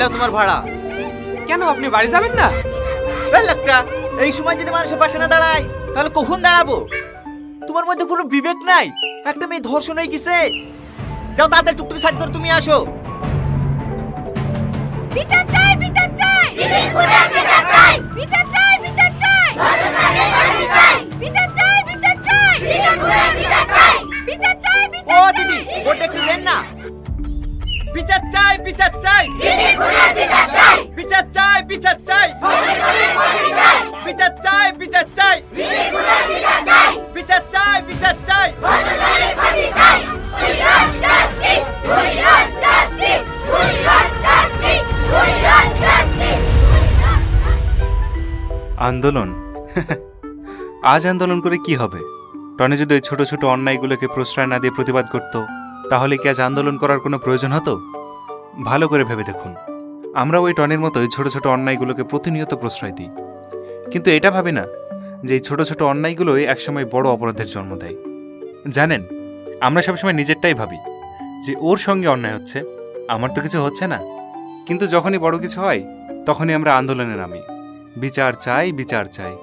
Allow তোমার ভাড়া। কেন আপনি বাড়ি যাবেন না? লোকটা এই সময় যদি মানুষের পাশে না দাঁড়ায় তাহলে কখন দাঁড়াবো? তোমার মধ্যে কোনো বিবেক নাই? একটা মেয়ে ধর্ষণ হয়ে গেছে, যাও তাড়াতাড়ি টুকটুকি সাইড করে তুমি আসো। বিচার চাই, বিচার চাই, বিচার চাই, বিচার চাই, বিচার চাই, বিচার চাই, বিচার চাই, বিচার চাই, ও দিদি ওটা একটু দেন না। বিচার চাই, বিচার চাই, বিচার চাই, বিচার চাই, বিচার চাই, বিচার চাই, বিচার চাই, বিচার চাই। আন্দোলন আজ আন্দোলন করে কি হবে? টনি যদি ওই ছোট ছোট অন্যায়গুলোকে প্রশ্রয় না দিয়ে প্রতিবাদ করত, তাহলে কি আজ আন্দোলন করার কোনো প্রয়োজন হতো? ভালো করে ভেবে দেখুন, আমরা ওই টনির মতোই ছোট ছোট অন্যায়গুলোকে প্রতিনিয়ত প্রশ্রয় দিই, কিন্তু এটা ভাবি না যে এই ছোট ছোট অন্যায়গুলোই একসময় বড় অপরাধের জন্ম দেয়। জানেন, আমরা সবসময় নিজেরটাই ভাবি যে ওর সঙ্গে অন্যায় হচ্ছে, আমার তো কিছু হচ্ছে না। কিন্তু যখনই বড় কিছু হয় তখনই আমরা আন্দোলনে নামি। বিচার চাই, বিচার চাই।